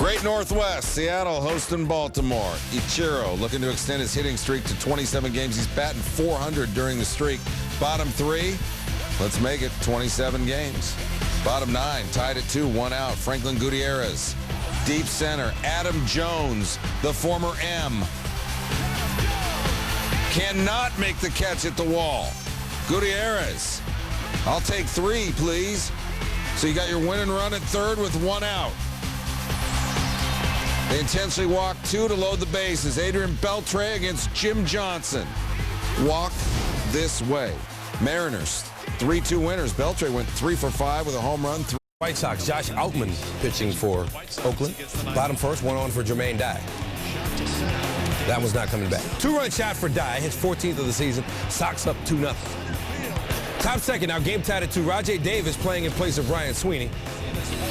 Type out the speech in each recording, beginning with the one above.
Great Northwest, Seattle hosting Baltimore. Ichiro looking to extend his hitting streak to 27 games. He's batting .400 during the streak. Bottom 3, let's make it 27 games. Bottom 9, tied at 2, 1 out. Franklin Gutierrez. Deep center, Adam Jones, the former M. Cannot make the catch at the wall. Gutierrez, I'll take 3, please. So you got your winning run at third with 1 out. They intentionally walk 2 to load the bases. Adrian Beltre against Jim Johnson. Walk this way. Mariners, 3-2 winners. Beltre went 3 for 5 with a home run. White Sox, Josh Outman pitching for Oakland. Bottom first, 1 on for Jermaine Dye. That one's not coming back. 2-run shot for Dye, his 14th of the season. Sox up 2-0. Top second, now game tied at 2. Rajay Davis playing in place of Ryan Sweeney.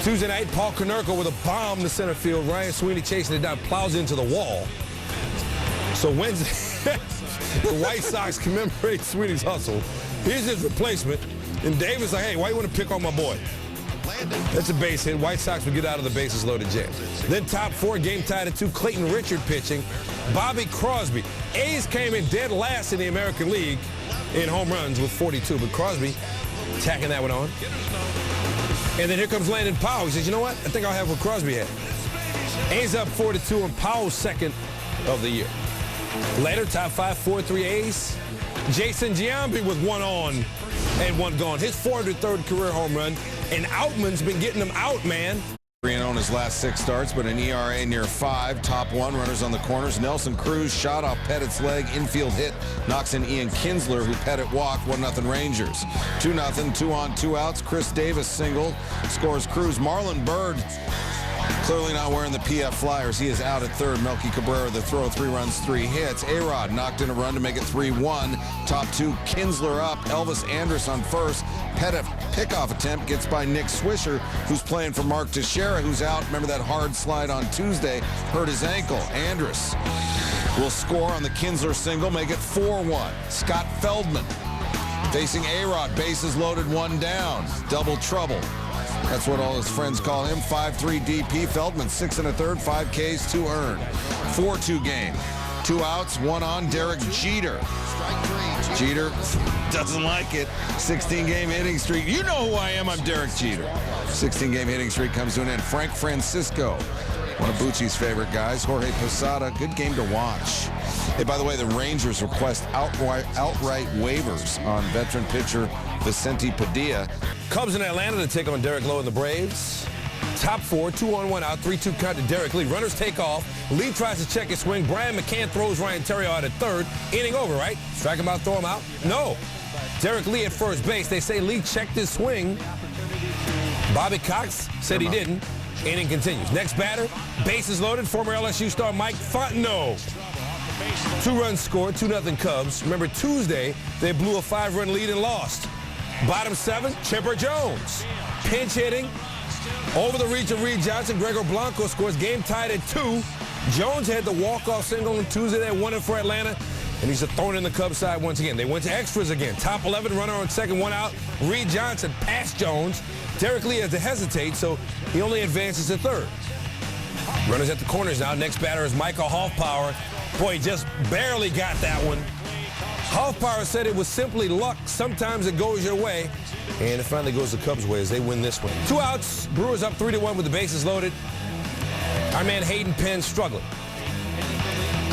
Tuesday night, Paul Konerko with a bomb to center field. Ryan Sweeney chasing it down, plows into the wall. So Wednesday, the White Sox commemorate Sweeney's hustle. Here's his replacement. And Davis like, hey, why you want to pick on my boy? That's a base hit. White Sox would get out of the bases loaded jam. Then top 4, game tied at 2. Clayton Richard pitching. Bobby Crosby. A's came in dead last in the American League in home runs with 42. But Crosby tacking that one on. And then here comes Landon Powell. He says, you know what? I think I'll have what Crosby had. A's up 4-2 and Powell's second of the year. Later, top 5, 4-3 A's. Jason Giambi with 1 on and 1 gone. His 403rd career home run. And Outman's been getting them out, man. 3-0 in his last 6 starts, but an ERA near 5. Top 1, runners on the corners. Nelson Cruz shot off Pettit's leg. Infield hit knocks in Ian Kinsler, who Pettit walked. 1-0 Rangers. 2-0, 2 on, 2 outs. Chris Davis single. Scores Cruz. Marlon Byrd clearly not wearing the PF Flyers. He is out at third. Melky Cabrera, the throw, 3 runs, 3 hits. A-Rod knocked in a run to make it 3-1. Top 2, Kinsler up. Elvis Andrus on first. Pettit pickoff attempt gets by Nick Swisher, who's playing for Mark Teixeira, who's out. Remember that hard slide on Tuesday? Hurt his ankle. Andrus will score on the Kinsler single, make it 4-1. Scott Feldman facing A-Rod. Bases loaded, 1 down. Double trouble. That's what all his friends call him. 5-3 DP. Feldman, 6 1/3, 5 Ks, 2 earned. 4-2 game. 2 outs, 1 on. Derek Jeter. Jeter doesn't like it. 16-game hitting streak. You know who I am. I'm Derek Jeter. 16-game hitting streak comes to an end. Frank Francisco, one of Bucci's favorite guys. Jorge Posada, good game to watch. Hey, by the way, the Rangers request outright waivers on veteran pitcher Vicente Padilla. Cubs in Atlanta to take on Derek Lowe and the Braves. Top 4, 2 on, 1 out, 3-2 count to Derek Lee. Runners take off. Lee tries to check his swing. Brian McCann throws Ryan Theriot out at third. Inning over, right? Strike him out, throw him out? No. Derek Lee at first base. They say Lee checked his swing. Bobby Cox said he didn't. Inning continues. Next batter, bases loaded. Former LSU star Mike Fontenot. 2 runs scored, 2-0 Cubs. Remember Tuesday, they blew a 5-run lead and lost. Bottom 7, Chipper Jones. Pinch hitting. Over the reach of Reed Johnson, Gregor Blanco scores. Game tied at 2. Jones had the walk-off single on Tuesday. They won it for Atlanta, and he's thrown in the Cubs side once again. They went to extras again. Top 11, runner on second, 1 out. Reed Johnson past Jones. Derek Lee has to hesitate, so he only advances to third. Runners at the corners now. Next batter is Michael Hoffpower. Boy, he just barely got that one. Hoffpower said it was simply luck. Sometimes it goes your way. And it finally goes the Cubs' way as they win this one. 2 outs. Brewers up 3-1 with the bases loaded. Our man Hayden Penn struggling.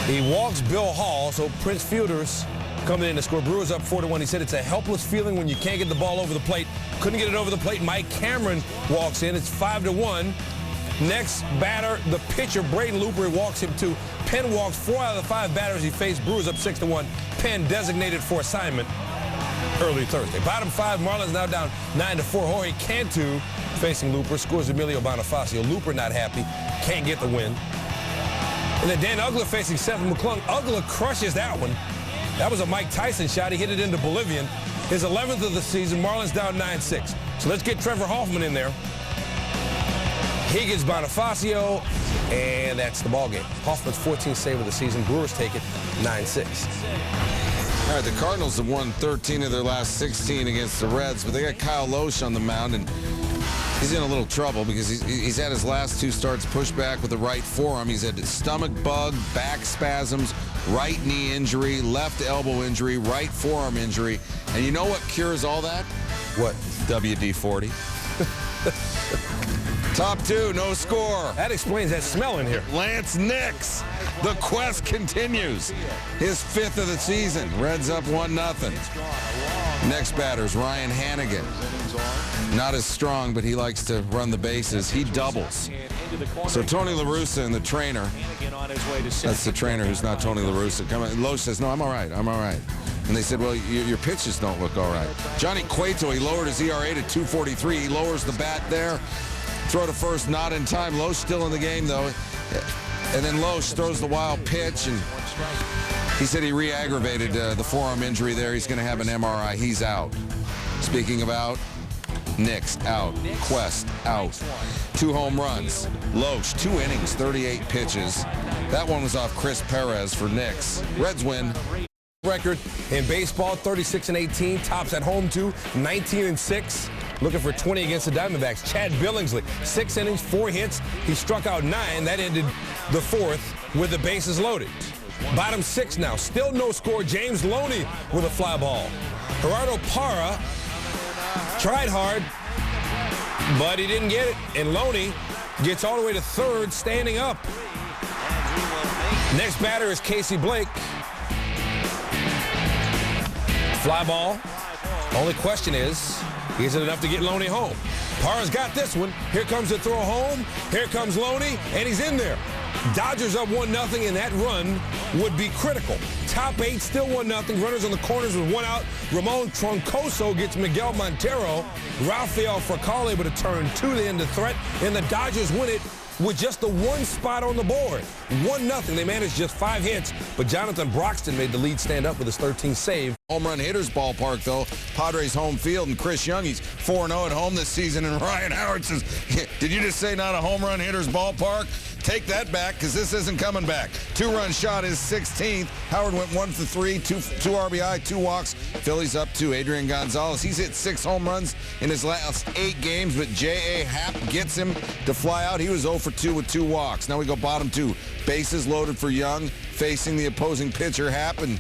He walks Bill Hall, so Prince Fielders coming in to score. Brewers up 4-1. He said it's a helpless feeling when you can't get the ball over the plate. Couldn't get it over the plate. Mike Cameron walks in. It's 5-1. Next batter, the pitcher, Braden Looper, walks him too. Penn walks 4 out of the 5 batters he faced. Brewers up 6-1. Penn designated for assignment early Thursday. Bottom 5, Marlins now down 9-4. Jorge Cantu facing Looper, scores Emilio Bonifacio. Looper not happy, can't get the win. And then Dan Uggla facing Seth McClung. Uggla crushes that one. That was a Mike Tyson shot. He hit it into Bolivian. His 11th of the season. Marlins down 9-6. So let's get Trevor Hoffman in there. Higgins, Bonifacio, and that's the ball game. Hoffman's 14th save of the season. Brewers take it 9-6. All right, the Cardinals have won 13 of their last 16 against the Reds, but they got Kyle Loesch on the mound, and He's in a little trouble because he's had his last 2 starts pushed back with the right forearm. He's had stomach bug, back spasms, right knee injury, left elbow injury, right forearm injury. And you know what cures all that? What? WD-40. Top 2, no score. That explains that smell in here. Lance Nix. The quest continues. His 5th of the season. Reds up 1-0. Next batter's Ryan Hannigan. Not as strong, but he likes to run the bases. He doubles. So Tony La Russa and the trainer, that's the trainer who's not Tony La Russa. Loesch says, no, I'm all right. I'm all right. And they said, well, your pitches don't look all right. Johnny Cueto, he lowered his ERA to 2.43. He lowers the bat there. Throw to first, not in time. Loesch still in the game, though. And then Loesch throws the wild pitch, and he said he re-aggravated the forearm injury there. He's going to have an MRI. He's out. Speaking of out, Nix out. Quest out. 2 home runs. Loesch, 2 innings, 38 pitches. That one was off Chris Perez for Nix. Reds win. Record in baseball, 36-18. Tops at home, too, 19-6. Looking for 20 against the Diamondbacks. Chad Billingsley, 6 innings, 4 hits. He struck out 9. That ended the 4th with the bases loaded. Bottom 6 now. Still no score. James Loney with a fly ball. Gerardo Parra tried hard, but he didn't get it. And Loney gets all the way to 3rd, standing up. Next batter is Casey Blake. Fly ball. Only question is it enough to get Loney home? Parra's got this one. Here comes the throw home. Here comes Loney, and he's in there. Dodgers up 1-0, and that run would be critical. Top 8, still 1-0. Runners on the corners with 1 out. Ramon Troncoso gets Miguel Montero. Rafael Furcal able to turn 2 to end the threat, and the Dodgers win it with just the 1 spot on the board. 1-0. They managed just 5 hits, but Jonathan Broxton made the lead stand up with his 13th save. Home run hitters ballpark, though. Padres home field, and Chris Young, he's 4-0 at home this season, and Ryan Howard says, did you just say not a home run hitters ballpark? Take that back, because this isn't coming back. 2-run shot is 16th. Howard went 1 for 3, 2 RBI, 2 walks. Phillies up 2. Adrian Gonzalez, he's hit 6 home runs in his last 8 games, but J.A. Happ gets him to fly out. He was 0 for 2 with 2 walks. Now we go bottom 2. Bases loaded for Young, facing the opposing pitcher, Happ, and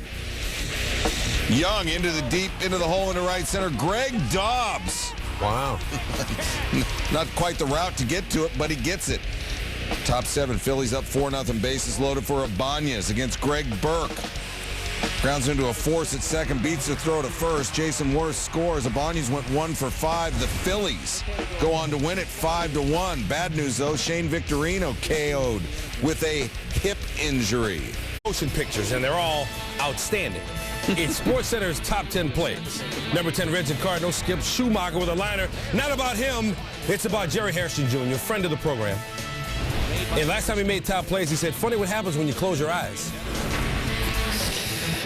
Young into the hole into right center. Greg Dobbs. Wow. Not quite the route to get to it, but he gets it. Top 7, Phillies up 4-0. Bases loaded for Ibanez against Greg Burke. Grounds into a force at second, beats the throw to first. Jason Worth scores. Ibanez went 1 for 5. The Phillies go on to win it 5-1. Bad news, though, Shane Victorino KO'd with a hip injury. Motion pictures, and they're all outstanding. It's SportsCenter's top 10 plays. Number 10, Reds and Cardinals, Skip Schumacher with a liner. Not about him, it's about Jerry Hairston Jr., friend of the program. And last time he made top plays, he said, funny what happens when you close your eyes.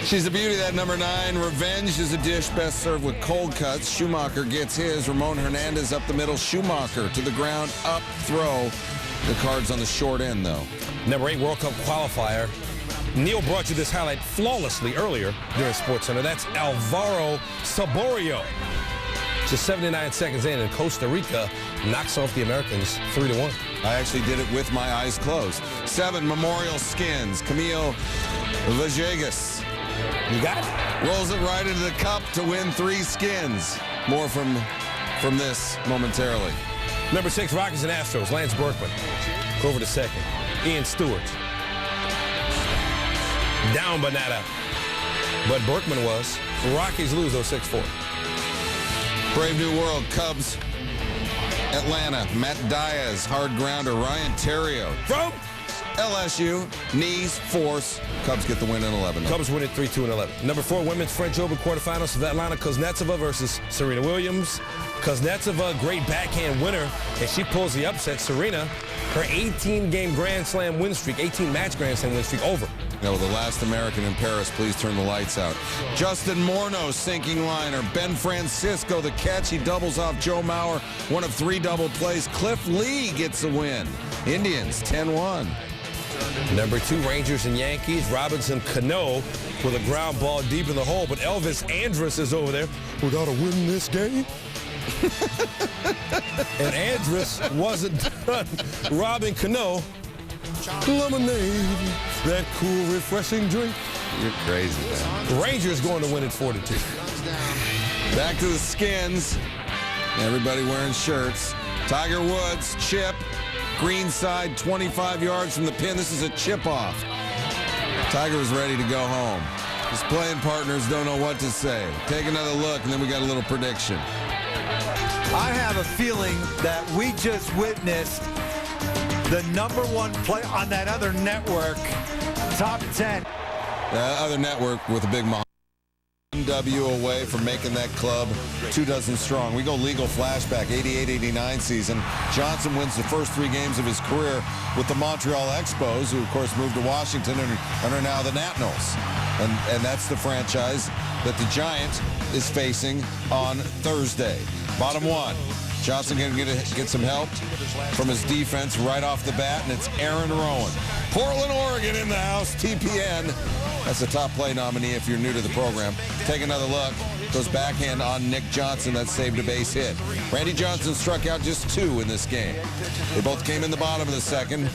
She's a beauty, that number 9. Revenge is a dish best served with cold cuts. Schumacher gets his. Ramon Hernandez up the middle. Schumacher to the ground, up, throw. The Cards on the short end, though. Number 8, World Cup qualifier. Neil brought you this highlight flawlessly earlier during SportsCenter. That's Alvaro Saborio. Just 79 seconds in, and Costa Rica knocks off the Americans 3-1. I actually did it with my eyes closed. 7, Memorial Skins. Camilo Villegas. You got it? Rolls it right into the cup to win 3 skins. More from this momentarily. Number 6, Rockies and Astros. Lance Berkman. Over to second. Ian Stewart. Down but not out. But Berkman was. Rockies lose 6-4. Brave New World, Cubs, Atlanta, Matt Diaz, hard grounder, Ryan Terrio. From LSU, knees, force. Cubs get the win in 11. Cubs win it 3-2-11. Number 4, Women's French Open quarterfinals. Svetlana Kuznetsova versus Serena Williams. Kuznetsova, great backhand winner, and she pulls the upset. Serena, her 18-game Grand Slam win streak, 18-match Grand Slam win streak over. No, the last American in Paris, please turn the lights out. Justin Morneau, sinking liner. Ben Francisco, the catch. He doubles off Joe Mauer. One of 3 double plays. Cliff Lee gets the win. Indians, 10-1. Number 2, Rangers and Yankees. Robinson Cano with a ground ball deep in the hole, but Elvis Andrus is over there. We got to win this game. And Andrus wasn't done robbing Cano. Lemonade, that cool, refreshing drink. You're crazy, man. Rangers going to win it 4-2. Back to the Skins. Everybody wearing shirts. Tiger Woods, chip. Green side, 25 yards from the pin. This is a chip off. Tiger was ready to go home. His playing partners don't know what to say. Take another look, and then we got a little prediction. I have a feeling that we just witnessed the #1 play on that other network, top 10. The other network with a big W away from making that club 24 strong. We go legal flashback, 88-89 season. Johnson wins the first 3 games of his career with the Montreal Expos, who, of course, moved to Washington and are now the Nationals. And that's the franchise that the Giant is facing on Thursday. Bottom 1. Johnson going to get some help from his defense right off the bat, and it's Aaron Rowan. Portland, Oregon in the house, TPN. That's the top play nominee if you're new to the program. Take another look. Goes backhand on Nick Johnson. That saved a base hit. Randy Johnson struck out just 2 in this game. They both came in the bottom of the second.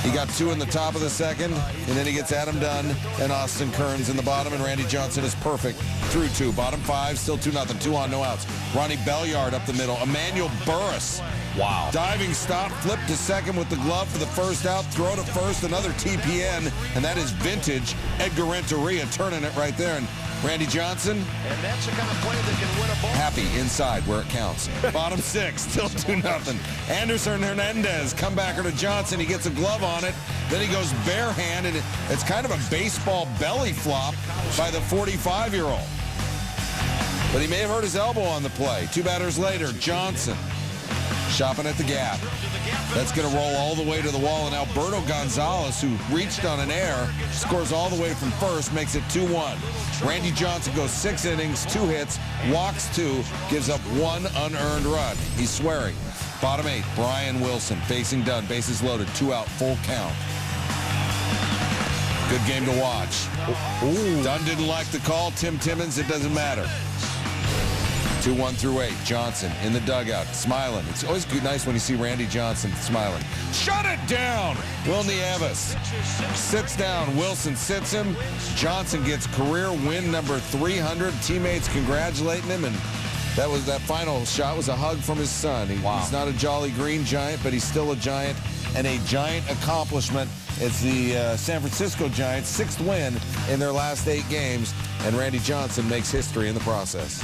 He got 2 in the top of the second, and then he gets Adam Dunn and Austin Kearns in the bottom, and Randy Johnson is perfect through 2. Bottom 5, still 2-0. 2 on, no outs. Ronnie Belliard up the middle. Emmanuel Burris. Wow. Diving stop, flip to second with the glove for the first out, throw to first, another TPN, and that is vintage Edgar Renteria turning it right there. And Randy Johnson, and that's the kind of play that can win a ball. Happy inside where it counts. Bottom 6, still 2-0. Anderson Hernandez, comebacker to Johnson. He gets a glove on it. Then he goes barehanded. It's kind of a baseball belly flop by the 45-year-old. But he may have hurt his elbow on the play. 2 batters later, Johnson shopping at the gap. That's going to roll all the way to the wall. And Alberto Gonzalez, who reached on an air, scores all the way from first, makes it 2-1. Randy Johnson goes 6 innings, 2 hits, walks 2, gives up 1 unearned run. He's swearing. Bottom 8, Brian Wilson facing Dunn. Bases loaded, 2 out, full count. Good game to watch. Ooh. Dunn didn't like the call. Tim Timmons, it doesn't matter. 2-1 through 8. Johnson in the dugout, smiling. It's always nice when you see Randy Johnson smiling. Shut it down! Will Nieves sits down. Wilson sits him. Johnson gets career win number 300. Teammates congratulating him, and that final shot was a hug from his son. He's not a Jolly Green Giant, but he's still a Giant, and a Giant accomplishment. It's the San Francisco Giants' 6th win in their last 8 games, and Randy Johnson makes history in the process.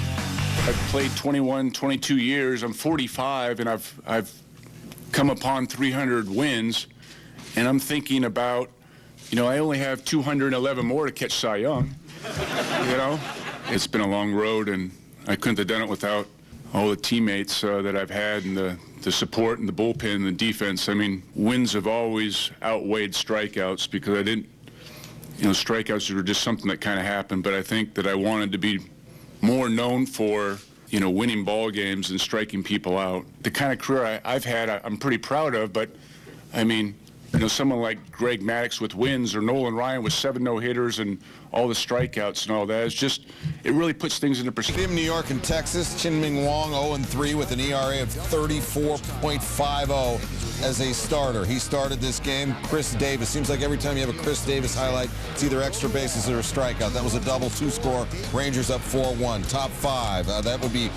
I've played 21, 22 years. I'm 45, and I've come upon 300 wins, and I'm thinking about, I only have 211 more to catch Cy Young. It's been a long road, and I couldn't have done it without all the teammates that I've had, and the support and the bullpen and the defense. I mean, wins have always outweighed strikeouts because I didn't, strikeouts were just something that kind of happened, but I think that I wanted to be more known for, winning ball games and striking people out. The kind of career I've had, I'm pretty proud of, but, I mean, someone like Greg Maddux with wins or Nolan Ryan with 7 no-hitters and all the strikeouts and all that, it really puts things into perspective. New York and Texas, Chin-Ming Wong 0-3 with an ERA of 34.50 as a starter. He started this game. Chris Davis. Seems like every time you have a Chris Davis highlight, it's either extra bases or a strikeout. That was a double 2-score. Rangers up 4-1. Top 5. That would be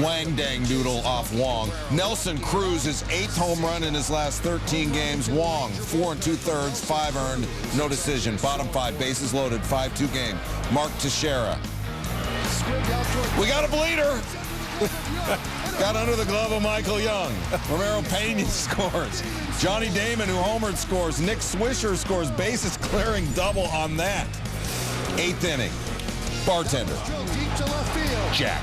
Wang Dang Doodle off Wong. Nelson Cruz, his 8th home run in his last 13 games. Wong, 4 2/3, 5 earned, no decision. Bottom 5, bases loaded, 5-2 game. Mark Teixeira. We got a bleeder. Got under the glove of Michael Young. Romero Pena scores. Johnny Damon, who homered, scores. Nick Swisher scores. Bases clearing double on that. 8th inning. Bartender. Jack.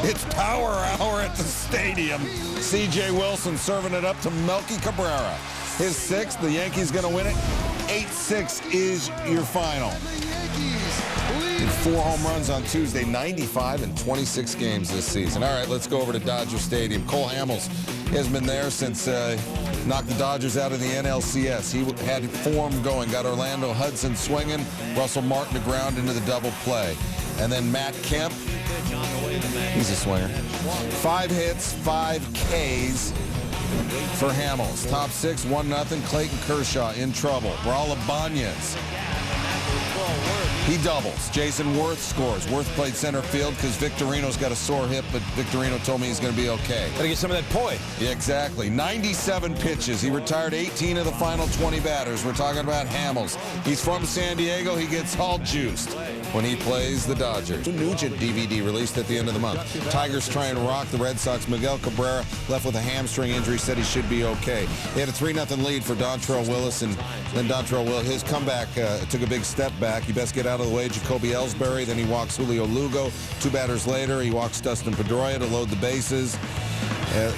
It's power hour at the stadium. C.J. Wilson serving it up to Melky Cabrera. His 6th. The Yankees going to win it. 8-6 is your final. 4 home runs on Tuesday, 95 in 26 games this season. All right, let's go over to Dodger Stadium. Cole Hamels has been there since knocked the Dodgers out of the NLCS. He had form going, got Orlando Hudson swinging, Russell Martin to ground into the double play. And then Matt Kemp, he's a swinger. 5 hits, 5 Ks for Hamels. Top 6, 1-0. Clayton Kershaw in trouble. Raul Ibanez, he doubles. Jason Worth scores. Worth played center field because Victorino's got a sore hip, but Victorino told me he's going to be okay. Gotta get some of that poi. Yeah, exactly. 97 pitches. He retired 18 of the final 20 batters. We're talking about Hamels. He's from San Diego. He gets all juiced when he plays the Dodgers. Nugent DVD released at the end of the month. Tigers try and rock the Red Sox. Miguel Cabrera left with a hamstring injury, said he should be okay. They had a 3-0 lead for Dontrelle Willis, and then Dontrelle Willis, his comeback took a big step back. He best get out of the way. Jacoby Ellsbury, then he walks Julio Lugo. 2 batters later, he walks Dustin Pedroia to load the bases.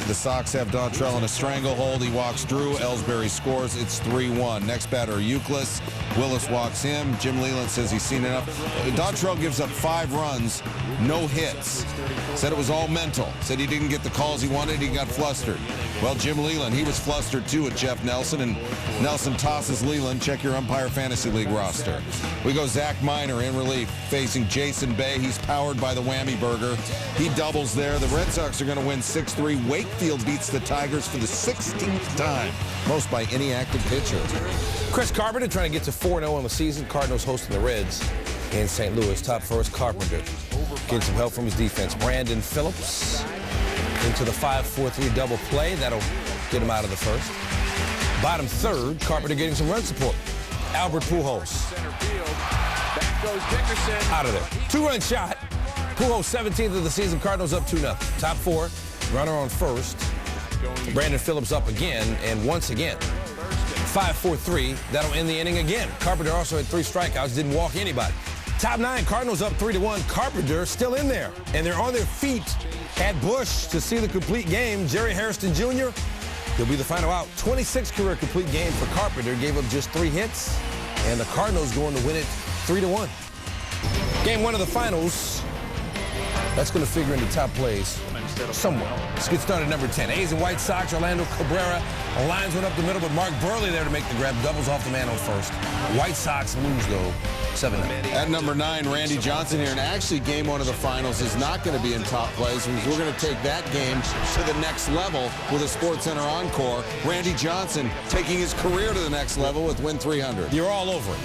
The Sox have Dontrelle in a stranglehold. He walks Drew. Ellsbury scores. It's 3-1. Next batter, Euclid. Willis walks him. Jim Leland says he's seen enough. Dontrelle gives up 5 runs, no hits. Said it was all mental. Said he didn't get the calls he wanted. He got flustered. Well, Jim Leland, he was flustered too with Jeff Nelson, and Nelson tosses Leland. Check your Umpire Fantasy League roster. We go Zach Miner in relief, facing Jason Bay. He's powered by the whammy burger. He doubles there. The Red Sox are going to win 6-3. Wakefield beats the Tigers for the 16th time, most by any active pitcher. Chris Carpenter trying to get to 4-0 in the season. Cardinals hosting the Reds in St. Louis. Top first, Carpenter getting some help from his defense. Brandon Phillips into the 5-4-3 double play. That'll get him out of the first. Bottom third, Carpenter getting some run support. Albert Pujols out of there. 2-run shot. Pujols 17th of the season. Cardinals up 2-0. Top 4, runner on first. Brandon Phillips up again, and once again, 5-4-3. That'll end the inning again. Carpenter also had 3 strikeouts, didn't walk anybody. Top 9, Cardinals up 3-1. Carpenter still in there, and they're on their feet at Busch to see the complete game. Jerry Hairston Jr., he'll be the final out. 26 career complete game for Carpenter. Gave up just 3 hits, and the Cardinals going to win it 3-1. Game 1 of the finals. That's going to figure into top plays somewhere. Let's get started at number 10. A's and White Sox. Orlando Cabrera lines one up the middle, but Mark Burley there to make the grab. Doubles off the man on first. White Sox lose, though, 7-0. At number 9, Randy Johnson here. And actually, game 1 of the finals is not going to be in top plays. We're going to take that game to the next level with a SportsCenter encore. Randy Johnson taking his career to the next level with win 300. You're all over it.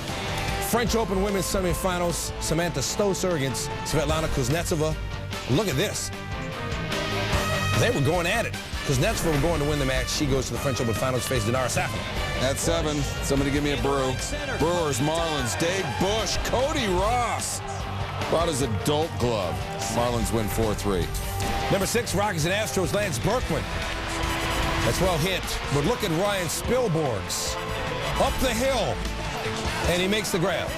French Open women's semifinals. Samantha Stosur against Svetlana Kuznetsova. Look at this. They were going at it. Kuznetsova were going to win the match. She goes to the French Open finals, face Dinara Safin. At 7, somebody give me a brew. Brewers, Marlins, Dave Bush, Cody Ross brought his adult glove. Marlins win 4-3. Number 6, Rockies and Astros, Lance Berkman. That's well hit. But look at Ryan Spilborghs. Up the hill. And he makes the grab.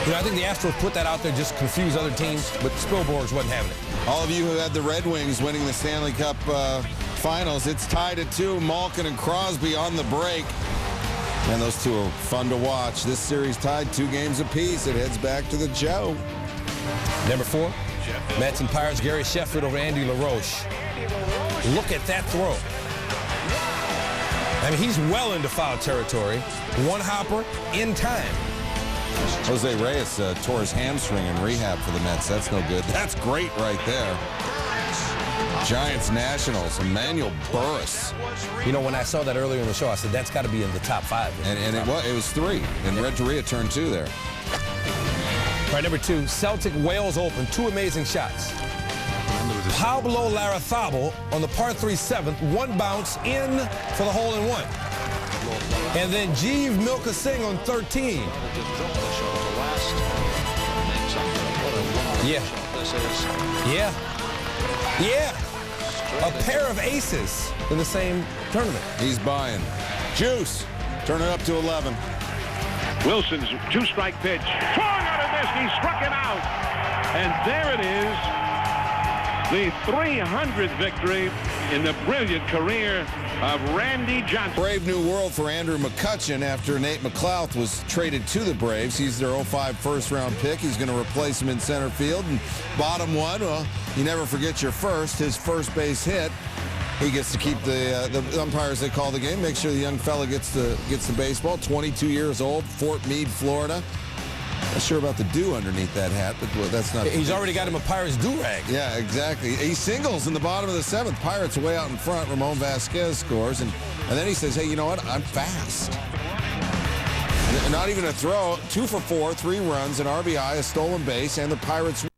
You know, I think the Astros put that out there just to confuse other teams, but Spilborghs wasn't having it. All of you who had the Red Wings winning the Stanley Cup finals, it's tied at 2. Malkin and Crosby on the break. And those two are fun to watch. This series tied 2 games apiece. It heads back to the Joe. Number 4, Mets and Pirates, Gary Sheffield over Andy LaRoche. Look at that throw. I mean, he's well into foul territory. One hopper in time. Jose Reyes tore his hamstring in rehab for the Mets. That's no good. That's great right there. Giants Nationals, Emmanuel Burris. You know, when I saw that earlier in the show, I said, that's got to be in the top 5. And it was 3. And Red Torria turned 2 there. All right, number 2, Celtic Wales Open. 2 amazing shots. Pablo Larrazabal on the par 3 7th. 1 bounce in for the hole-in-one. And then Jeev Milka Singh on 13. Yeah. A pair of aces in the same tournament. He's buying. Juice. Turn it up to 11. Wilson's 2-strike pitch. Swung on a miss. He struck him out. And there it is. The 300th victory in the brilliant career of Randy Johnson. Brave new world for Andrew McCutchen after Nate McLouth was traded to the Braves. He's their 05 first-round pick. He's going to replace him in center field. And bottom 1, well, you never forget your first. His first base hit. He gets to keep the umpires they call the game. Make sure the young fella gets the baseball. 22 years old, Fort Meade, Florida. Not sure about the dew underneath that hat, but well, that's not... He's already got him a Pirates do-rag. Yeah, exactly. He singles in the bottom of the 7th. Pirates are way out in front. Ramon Vasquez scores, and then he says, hey, you know what? I'm fast. Not even a throw. 2 for 4, 3 runs, an RBI, a stolen base, and the Pirates win.